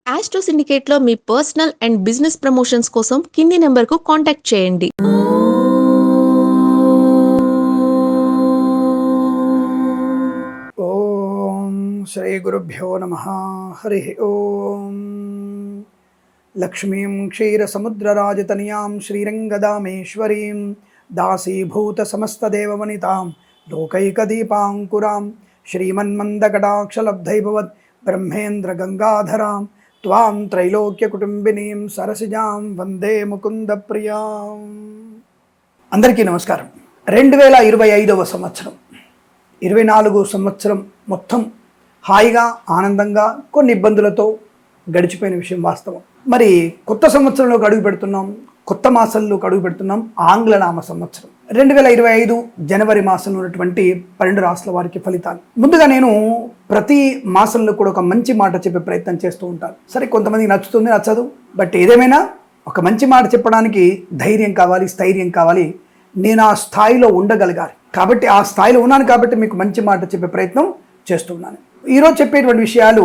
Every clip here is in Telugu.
ఆస్ట్రో సిండికేట్లో మీ పర్సనల్ అండ్ బిజినెస్ ప్రమోషన్స్ కోసం కింది నెంబర్కు కాంటాక్ట్ చేయండి. ఓం శ్రీ గురుభ్యో నమః. హరి ఓం. లక్ష్మీం క్షీరసముద్రరాజతనయాం శ్రీరంగదామేశ్వరీం దాసీభూత సమస్తదేవవనితాం లోకైకదీపాంకురాం శ్రీమన్మందకటాక్షలబ్ధైభవత్ బ్రహ్మేంద్ర గంగాధరాం త్వాం త్రైలోక్యకుటుంబినీం సరసిజాం వందే ముకుంద ప్రియాం. అందరికీ నమస్కారం. 2025వ సంవత్సరం 24 సంవత్సరం మొత్తం హాయిగా ఆనందంగా కొన్ని ఇబ్బందులతో గడిచిపోయిన విషయం వాస్తవం. మరి కొత్త సంవత్సరంలోకి అడుగు పెడుతున్నాం, కొత్త మాసంలోకి అడుగు పెడుతున్నాం. ఆంగ్లనామ సంవత్సరం 2025 జనవరి మాసంలో ఉన్నటువంటి 12 రాష్ట్రాల వారికి ఫలితాలు. ముందుగా నేను ప్రతి మాసంలో కూడా ఒక మంచి మాట చెప్పే ప్రయత్నం చేస్తూ ఉంటాను. సరే, కొంతమందికి నచ్చుతుంది, నచ్చదు. బట్ ఏదేమైనా ఒక మంచి మాట చెప్పడానికి ధైర్యం కావాలి, స్థైర్యం కావాలి. నేను ఆ స్థాయిలో ఉండగలగాలి. కాబట్టి ఆ స్థాయిలో ఉన్నాను కాబట్టి మీకు మంచి మాట చెప్పే ప్రయత్నం చేస్తున్నాను. ఈరోజు చెప్పేటువంటి విషయాలు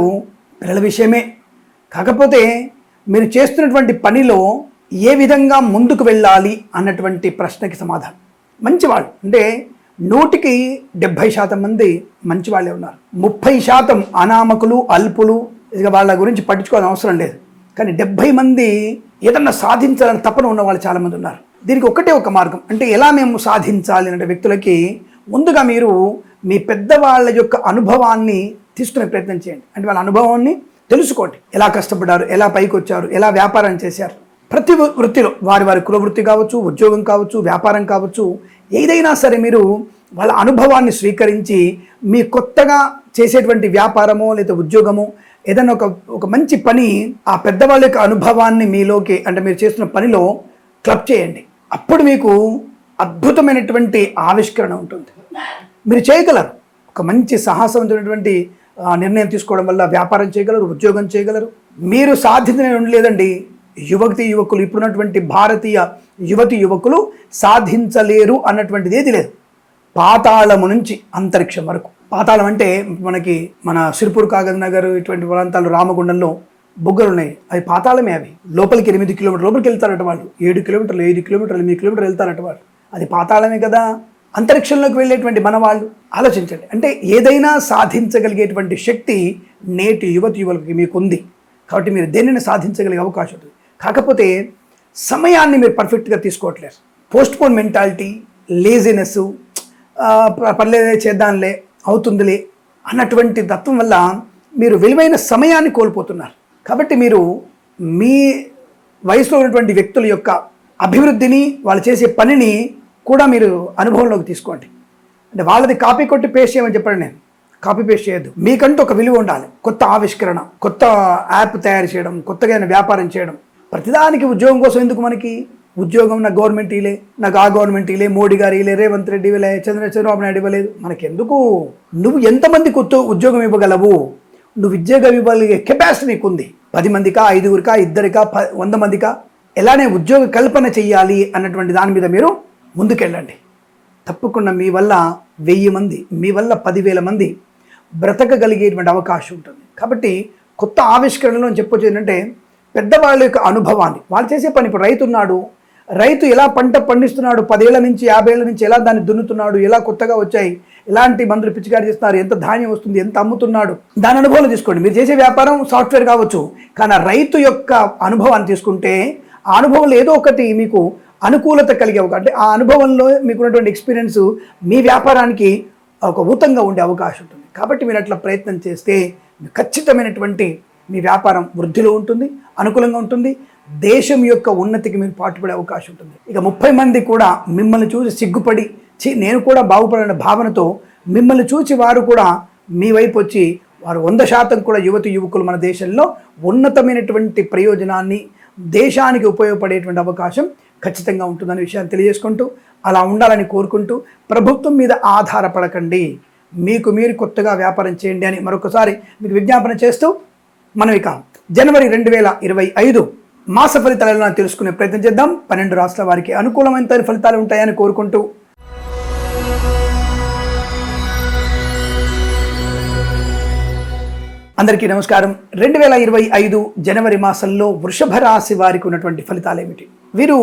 పిల్లల విషయమే. కాకపోతే మీరు చేస్తున్నటువంటి పనిలో ఏ విధంగా ముందుకు వెళ్ళాలి అన్నటువంటి ప్రశ్నకి సమాధానం. మంచివాళ్ళు అంటే 100కి 70% మంది మంచివాళ్ళే ఉన్నారు. 30% అనామకులు, అల్పులు. ఇక వాళ్ళ గురించి పట్టించుకోవాల్సిన అవసరం లేదు. కానీ 70 మంది ఏదన్నా సాధించాలని తపన ఉన్న వాళ్ళు చాలామంది ఉన్నారు. దీనికి ఒకటే ఒక మార్గం. అంటే ఎలా మేము సాధించాలి అంటే వ్యక్తులకి ముందుగా మీరు మీ పెద్దవాళ్ళ యొక్క అనుభవాన్ని తీసుకునే ప్రయత్నం చేయండి. అంటే వాళ్ళ అనుభవాన్ని తెలుసుకోండి. ఎలా కష్టపడ్డారు, ఎలా పైకి వచ్చారు, ఎలా వ్యాపారం చేశారు. ప్రతి వృత్తిలో వారి కుల వృత్తి కావచ్చు, ఉద్యోగం కావచ్చు, వ్యాపారం కావచ్చు, ఏదైనా సరే మీరు వాళ్ళ అనుభవాన్ని స్వీకరించి మీ కొత్తగా చేసేటువంటి వ్యాపారమో లేదా ఉద్యోగమో ఏదైనా ఒక మంచి పని ఆ పెద్దవాళ్ళ యొక్క అనుభవాన్ని మీలోకి అంటే మీరు చేస్తున్న పనిలో క్లబ్ చేయండి. అప్పుడు మీకు అద్భుతమైనటువంటి ఆవిష్కరణ ఉంటుంది. మీరు చేయగలరు. ఒక మంచి సాహసవంతమైనటువంటి నిర్ణయం తీసుకోవడం వల్ల వ్యాపారం చేయగలరు, ఉద్యోగం చేయగలరు. మీరు సాధించిన లేదండి. యువకులు ఇప్పుడున్నటువంటి భారతీయ యువకులు సాధించలేరు అన్నటువంటిది ఏది లేదు. పాతాళము నుంచి అంతరిక్షం వరకు. పాతాళం అంటే మనకి మన సిర్పూర్ కాగజ్ నగర్ ఇటువంటి ప్రాంతాలు, రామగుండంలో బొగ్గలు ఉన్నాయి. అవి పాతాళమే. అవి లోపలికి 8 కిలోమీటర్ల లోపలికి వెళ్తారట వాళ్ళు. 7 కిలోమీటర్లు, 5 కిలోమీటర్లు, 8 కిలోమీటర్లు వెళ్తారట వాళ్ళు. అది పాతాళమే కదా. అంతరిక్షంలోకి వెళ్ళేటువంటి మన వాళ్ళు ఆలోచించండి. అంటే ఏదైనా సాధించగలిగేటువంటి శక్తి నేటి యువకులకి మీకు ఉంది. కాబట్టి మీరు దేనిని సాధించగలిగే అవకాశం ఉంటుంది. కాకపోతే సమయాన్ని మీరు పర్ఫెక్ట్గా తీసుకోవట్లేదు. పోస్ట్పోన్ మెంటాలిటీ, లేజినెస్, పర్లేదే చేద్దాంలే, అవుతుందిలే అన్నటువంటి తత్వం వల్ల మీరు విలువైన సమయాన్ని కోల్పోతున్నారు. కాబట్టి మీరు మీ వయసులో ఉన్నటువంటి వ్యక్తుల యొక్క అభివృద్ధిని, వాళ్ళు చేసే పనిని కూడా మీరు అనుభవంలోకి తీసుకోండి. అంటే వాళ్ళది కాపీ కొట్టి పేస్ట్ చేయమని చెప్పండి. నేను కాపీ పేస్ట్ చేయొద్దు. మీకంటూ ఒక విలువ ఉండాలి. కొత్త ఆవిష్కరణ, కొత్త యాప్ తయారు చేయడం, కొత్తగా వ్యాపారం చేయడం. ప్రతిదానికి ఉద్యోగం కోసం ఎందుకు? మనకి ఉద్యోగం నా గవర్నమెంట్ ఇలే, నాకు ఆ గవర్నమెంట్ ఇలే, మోడీ గారు ఇలే, రేవంత్ రెడ్డి ఇవ్వలే, చంద్రబాబు నాయుడు ఇవ్వలేదు. మనకెందుకు? నువ్వు ఎంతమంది కొత్త ఉద్యోగం ఇవ్వగలవు? నువ్వు ఉద్యోగం ఇవ్వగలిగే కెపాసిటీ నీకుంది. 10 మందికా, 5గురికా, 2కా, 100 మందికా ఎలానే ఉద్యోగ కల్పన చెయ్యాలి అన్నటువంటి దాని మీద మీరు ముందుకెళ్ళండి. తప్పకుండా మీ వల్ల 1000 మంది, మీ వల్ల 10,000 మంది బ్రతకగలిగేటువంటి అవకాశం ఉంటుంది. కాబట్టి కొత్త ఆవిష్కరణలో చెప్పొచ్చు ఏంటంటే పెద్దవాళ్ళ యొక్క అనుభవాన్ని, వాళ్ళు చేసే పని. ఇప్పుడు రైతు ఉన్నాడు, రైతు ఎలా పంట పండిస్తున్నాడు, 10 ఏళ్ల నుంచి 50 ఏళ్ల నుంచి ఎలా దాన్ని దున్నుతున్నాడు, ఎలా కొత్తగా వచ్చాయి, ఎలాంటి మందులు పిచికారి చేస్తున్నారు, ఎంత ధాన్యం వస్తుంది, ఎంత అమ్ముతున్నాడు, దాని అనుభవం తీసుకోండి. మీరు చేసే వ్యాపారం సాఫ్ట్వేర్ కావచ్చు, కానీ రైతు యొక్క అనుభవాన్ని తీసుకుంటే ఆ అనుభవంలో ఏదో ఒకటి మీకు అనుకూలత కలిగే అంటే ఆ అనుభవంలో మీకున్నటువంటి ఎక్స్పీరియన్స్ మీ వ్యాపారానికి ఒక ఊతంగా ఉండే అవకాశం ఉంటుంది. కాబట్టి మీరు అట్లా ప్రయత్నం చేస్తే ఖచ్చితమైనటువంటి మీ వ్యాపారం వృద్ధిలో ఉంటుంది, అనుకూలంగా ఉంటుంది. దేశం యొక్క ఉన్నతికి మీరు పాటుపడే అవకాశం ఉంటుంది. ఇక 30 మంది కూడా మిమ్మల్ని చూసి సిగ్గుపడి నేను కూడా బాగుపడాలనే భావనతో మిమ్మల్ని చూసి వారు కూడా మీ వైపు వచ్చి వారు 100% కూడా యువకులు మన దేశంలో ఉన్నతమైనటువంటి ప్రయోజనాన్ని, దేశానికి ఉపయోగపడేటువంటి అవకాశం ఖచ్చితంగా ఉంటుందనే విషయాన్ని తెలియజేసుకుంటూ, అలా ఉండాలని కోరుకుంటూ, ప్రభుత్వం మీద ఆధారపడకండి, మీకు మీరు కొత్తగా వ్యాపారం చేయండి అని మరొకసారి మీకు విజ్ఞాపన చేస్తూ మనం ఇక జనవరి 2025 మాస ఫలితాలను తెలుసుకునే ప్రయత్నం చేద్దాం. 12 రాష్ట్రాల వారికి అనుకూలమైన ఫలితాలు ఉంటాయని కోరుకుంటూ అందరికీ నమస్కారం. 2025 జనవరి మాసంలో వృషభ రాశి వారికి ఉన్నటువంటి ఫలితాలు ఏమిటి? వీరు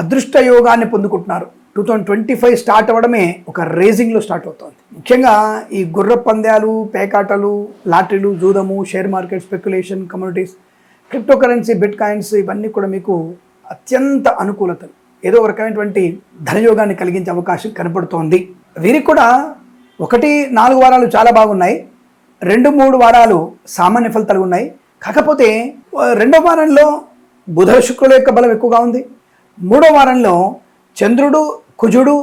అదృష్ట యోగాన్ని పొందుకుంటున్నారు. 2025 స్టార్ట్ అవ్వడమే ఒక రేజింగ్లో స్టార్ట్ అవుతుంది. ముఖ్యంగా ఈ గుర్ర పందాలు, పేకాటలు, లాటరీలు, జూదము, share market, speculation, communities, crypto currency, bit coins ఇవన్నీ కూడా మీకు అత్యంత అనుకూలతలు, ఏదో ఒక రకమైనటువంటి ధనయోగాన్ని కలిగించే అవకాశం కనపడుతోంది. వీరికి కూడా 1-4 వారాలు చాలా బాగున్నాయి. 2-3 వారాలు సామాన్య ఫలితాలు ఉన్నాయి. కాకపోతే 2వ వారంలో బుధ శుక్రుల యొక్క బలం ఎక్కువగా ఉంది. 3వ వారంలో చంద్రుడు, కుజుడు,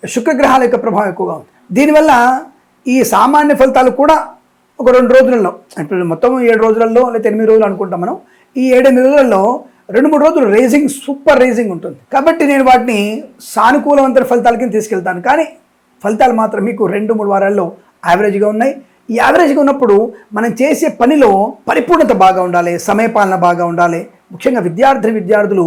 శుక్రగ్రహాల యొక్క ప్రభావం ఎక్కువగా ఉంది. దీనివల్ల ఈ సామాన్య ఫలితాలు కూడా ఒక 2 రోజులలో, ఇప్పుడు మొత్తం 7 రోజులలో లేదా 8 రోజులు అనుకుంటాం మనం. ఈ 7-8 రోజులలో 2-3 రోజులు రేజింగ్, సూపర్ రేజింగ్ ఉంటుంది. కాబట్టి నేను వాటిని సానుకూలవంతమైన ఫలితాల కింద తీసుకెళ్తాను. కానీ ఫలితాలు మాత్రం మీకు 2-3 వారాల్లో యావరేజ్గా ఉన్నాయి. ఈ యావరేజ్గా ఉన్నప్పుడు మనం చేసే పనిలో పరిపూర్ణత బాగా ఉండాలి, సమయపాలన బాగా ఉండాలి. ముఖ్యంగా విద్యార్థులు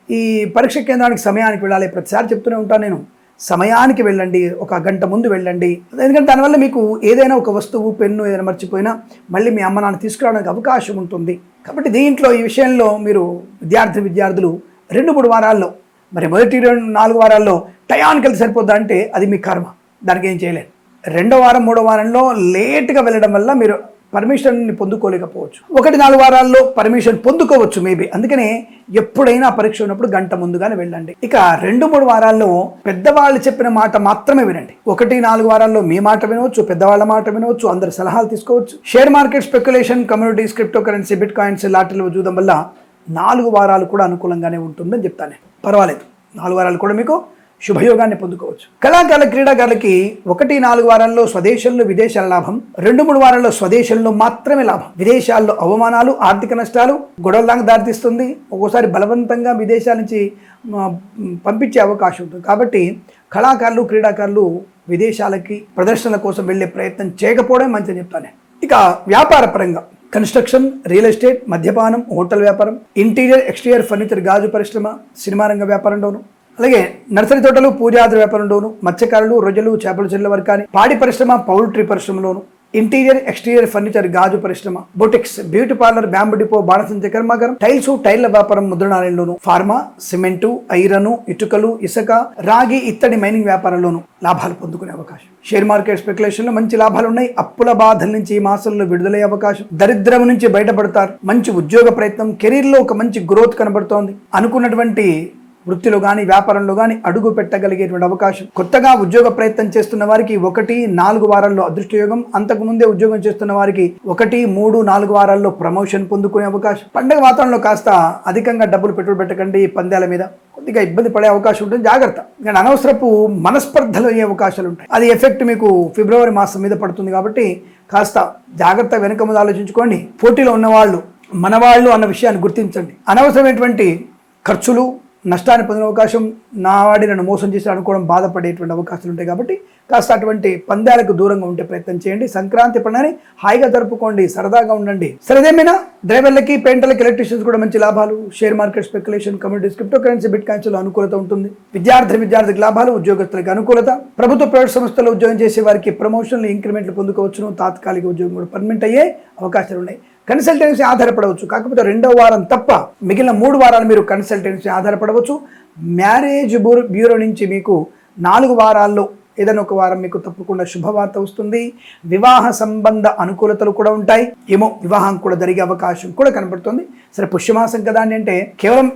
ఈ పరీక్ష కేంద్రానికి సమయానికి వెళ్ళాలి. ప్రతిసారి చెప్తూనే ఉంటాను నేను, సమయానికి వెళ్ళండి, 1 గంట ముందు వెళ్ళండి. ఎందుకంటే దానివల్ల మీకు ఏదైనా ఒక వస్తువు, పెన్ను ఏదైనా మర్చిపోయినా మళ్ళీ మీ అమ్మ నాన్న తీసుకురావడానికి అవకాశం ఉంటుంది. కాబట్టి దీంట్లో ఈ విషయంలో మీరు విద్యార్థులు 2-3 వారాల్లో, మరి మొదటి 4 వారాల్లో టయానికి వెళ్తే సరిపోద్దా అంటే అది మీ కర్మ, దానికి ఏం చేయలేదు. 2వ వారం 3వ వారంలో లేట్గా వెళ్ళడం వల్ల మీరు పర్మిషన్ని పొందుకోలేకపోవచ్చు. 1-4 వారాల్లో పర్మిషన్ పొందుకోవచ్చు మేబీ. అందుకనే ఎప్పుడైనా పరీక్ష ఉన్నప్పుడు గంట ముందుగానే వెళ్ళండి. ఇక 2-3 వారాల్లో పెద్దవాళ్ళు చెప్పిన మాట మాత్రమే వినండి. 1-4 వారాల్లో మీ మాట వినవచ్చు, పెద్దవాళ్ళ మాట వినవచ్చు, అందరి సలహాలు తీసుకోవచ్చు. Share market, speculation, communities, crypto currency, bit coins, లాటరీలు చూడడం వల్ల 4 వారాలు కూడా అనుకూలంగానే ఉంటుందని చెప్తాను. పర్వాలేదు, 4 వారాలు కూడా మీకు శుభయోగాన్ని పొందుకోవచ్చు. కళాకారుల, క్రీడాకారులకి 1-4 వారాల్లో స్వదేశంలో విదేశాల లాభం, 2-3 వారాల్లో స్వదేశంలో మాత్రమే లాభం. విదేశాల్లో అవమానాలు, ఆర్థిక నష్టాలు, గొడవల దాకా దారితీస్తుంది. ఒక్కోసారి బలవంతంగా విదేశాల నుంచి పంపించే అవకాశం ఉంటుంది. కాబట్టి కళాకారులు, క్రీడాకారులు విదేశాలకి ప్రదర్శనల కోసం వెళ్ళే ప్రయత్నం చేయకపోవడం మంచిది చెప్తాను. ఇక వ్యాపార పరంగా కన్స్ట్రక్షన్, రియల్ ఎస్టేట్, మద్యపానం, హోటల్ వ్యాపారం, ఇంటీరియర్, ఎక్స్టీరియర్ ఫర్నిచర్, గాజు పరిశ్రమ, సినిమా రంగ వ్యాపారంలోను, అలాగే నర్సరీ తోటలు, పూజాద్ర వ్యాపారంలోను, మత్స్యకారులు, రొయ్యలు, చేపల చెరువుల వర్గాన్ని, పాడి పరిశ్రమ, పౌల్ట్రీ పరిశ్రమలోను, ఇంటీరియర్, ఎక్స్టీరియర్ ఫర్నిచర్, గాజు పరిశ్రమ, boutiques, beauty parlour, bamboo depot, బాణసంచ కర్మాగారం, టైళ్ల వ్యాపారం, ముద్రణాలయంలోను, ఫార్మా, సిమెంటు, ఐరను, ఇటుకలు, ఇసుక, రాగి, ఇత్తడి మైనింగ్ వ్యాపారంలోను లాభాలు పొందుకునే అవకాశం. షేర్ మార్కెట్, స్పెక్యులేషన్ లో మంచి లాభాలు ఉన్నాయి. అప్పుల బాధల నుంచి ఈ మాసంలో విడుదలయ్యే అవకాశం. దరిద్రం నుంచి బయటపడతారు. మంచి ఉద్యోగ ప్రయత్నం, కెరీర్ లో ఒక మంచి గ్రోత్ కనబడుతోంది. అనుకున్నటువంటి వృత్తిలో కానీ వ్యాపారంలో కానీ అడుగు పెట్టగలిగేటువంటి అవకాశం. కొత్తగా ఉద్యోగ ప్రయత్నం చేస్తున్న వారికి 1-4 వారాల్లో అదృష్టయోగం. అంతకుముందే ఉద్యోగం చేస్తున్న వారికి 1-3-4 వారాల్లో ప్రమోషన్ పొందుకునే అవకాశం. పండుగ వాతావరణంలో కాస్త అధికంగా డబ్బులు పెట్టుబడి పెట్టకండి. పందాల మీద కొద్దిగా ఇబ్బంది పడే అవకాశం ఉంటుంది, జాగ్రత్త. కానీ అనవసరపు మనస్పర్ధలు అయ్యే అవకాశాలు ఉంటాయి. అది ఎఫెక్ట్ మీకు ఫిబ్రవరి మాసం మీద పడుతుంది. కాబట్టి కాస్త జాగ్రత్త, వెనుక ముందు ఆలోచించుకోండి. పోటీలో ఉన్నవాళ్ళు మనవాళ్ళు అన్న విషయాన్ని గుర్తించండి. అనవసరమైనటువంటి ఖర్చులు, నష్టాన్ని పొందిన అవకాశం, నా వాడి నన్ను మోసం చేసి అనుకోవడం, బాధపడేటువంటి అవకాశాలు ఉంటాయి. కాబట్టి కాస్త అటువంటి పందాలకు దూరంగా ఉండే ప్రయత్నం చేయండి. సంక్రాంతి పండుగని హాయిగా జరుపుకోండి, సరదాగా ఉండండి. సరేదేమైనా డ్రైవర్లకి, పెయింటర్లకి, ఎలక్ట్రీషియన్స్ కూడా మంచి లాభాలు. Share market, speculation, communities, crypto currency, bit coins లో అనుకూలత ఉంటుంది. విద్యార్థికి లాభాలు, ఉద్యోగస్తులకు అనుకూలత. ప్రభుత్వ, ప్రైవేట్ సంస్థల్లో ఉద్యోగం చేసే వారికి ప్రమోషన్లు, ఇంక్రిమెంట్లు పొందుకోవచ్చును. తాత్కాలిక ఉద్యోగం కూడా పర్మనెంట్ అయ్యే అవకాశాలు ఉన్నాయి. కన్సల్టెన్సీ ఆధారపడవచ్చు. కాకపోతే 2వ వారం తప్ప మిగిలిన 3 వారాలు మీరు కన్సల్టెన్సీ ఆధారపడవచ్చు. మ్యారేజ్ బ్యూరో నుంచి మీకు 4 వారాల్లో ఏదైనా 1 వారం మీకు తప్పకుండా శుభవార్త వస్తుంది. వివాహ సంబంధ అనుకూలతలు కూడా ఉంటాయి. ఏమో వివాహం కూడా జరిగే అవకాశం కూడా కనబడుతుంది. సరే, పుష్యమాసం కదా అని అంటే కేవలం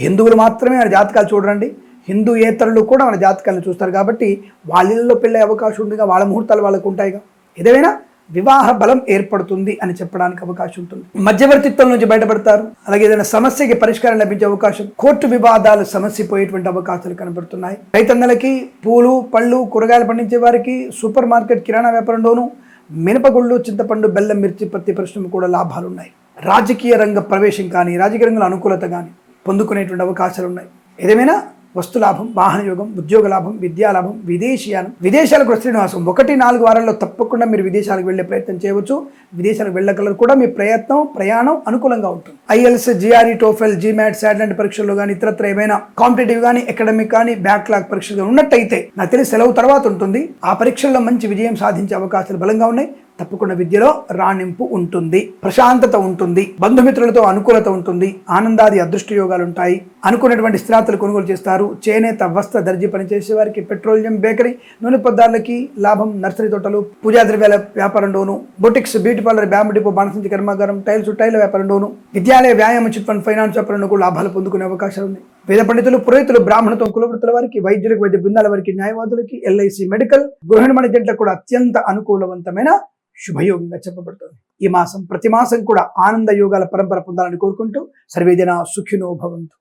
హిందువులు మాత్రమే మన జాతకాలు చూడరండి. హిందూయేతరులు కూడా మన జాతకాలను చూస్తారు. కాబట్టి వాళ్ళలో పెళ్ళే అవకాశం ఉందిగా, వాళ్ళ ముహూర్తాలు వాళ్ళకు ఉంటాయిగా. ఏదైనా వివాహ బలం ఏర్పడుతుంది అని చెప్పడానికి అవకాశం ఉంటుంది. మధ్యవర్తిత్వం నుంచి బయటపడతారు. అలాగే ఏదైనా సమస్యకి పరిష్కారం లభించే అవకాశం, కోర్టు వివాదాలు సమస్య పోయేటువంటి అవకాశాలు కనబడుతున్నాయి. రైతన్నలకి, పూలు, పళ్ళు, కూరగాయలు పండించే వారికి, సూపర్ మార్కెట్, కిరాణా వ్యాపారంలోనూ, మినపగుళ్ళు, చింతపండు, బెల్లం, మిర్చి, పత్తి పరిశ్రమ కూడా లాభాలు ఉన్నాయి. రాజకీయ రంగ ప్రవేశం కానీ, రాజకీయ రంగంలో అనుకూలత కానీ పొందుకునేటువంటి అవకాశాలు ఉన్నాయి. ఏదేమైనా వస్తు లాభం, వాహన యోగం, ఉద్యోగ లాభం, విద్యా లాభం, విదేశీయానం, విదేశాలకు శ్రీనివాసం. 1-4 వారాల్లో తప్పకుండా మీరు విదేశాలకు వెళ్లే ప్రయత్నం చేయవచ్చు. విదేశాలకు వెళ్ళగలరు కూడా. మీ ప్రయాణం అనుకూలంగా ఉంటుంది. IELTS, GRE, TOEFL, GMAT, SAT లాంటి పరీక్షల్లో కానీ, ఇతరత్ర ఏమైనా కాంపిటేటివ్ కానీ, అకాడమిక్ కానీ, బ్యాక్లాగ్ పరీక్షలు ఉన్నట్టయితే నాకు తెలిసి సెలవు తర్వాత ఉంటుంది. ఆ పరీక్షల్లో మంచి విజయం సాధించే అవకాశాలు బలంగా ఉన్నాయి. తప్పకుండా విద్యలో రాణింపు ఉంటుంది, ప్రశాంతత ఉంటుంది, బంధుమిత్రులతో అనుకూలత ఉంటుంది, ఆనందాది అదృష్ట యోగాలు ఉంటాయి, అనుకున్నటువంటి స్థిరాతులు కొనుగోలు చేస్తారు. చేనేత వస్త్ర దర్జీ పనిచేసే వారికి, పెట్రోలియం, బేకరీ, నూనె పదార్థాలకి లాభం, నర్సరీ తోటలు, పూజా ద్రవ్యాల వ్యాపారంలోను, boutiques, beauty parlour, bamboo depot, బాణసంచి కర్మాగారం, టైల వ్యాపారంలోను, విద్యాలయ, వ్యాయామ, చిట్ ఫండ్, ఫైనాన్స్ వ్యాపారంలో కూడా లాభాలు పొందుకునే అవకాశాలు ఉన్నాయి. వేద పండితులు, పురోహితులు, బ్రాహ్మణత్వం, కులవృత్తుల వారికి, వైద్యులకు, వైద్య బృందాల వారికి, న్యాయవాదులకి, ఎల్ఐసి, మెడికల్, గృహ నిర్మాణ జంటలకు కూడా అత్యంత అనుకూలవంతమైన శుభయోగంగా చెప్పబడుతుంది. ఈ మాసం ప్రతి మాసం కూడా ఆనంద యోగాల పరంపర పొందాలని కోరుకుంటూ సర్వేజన సుఖినో భవంతు.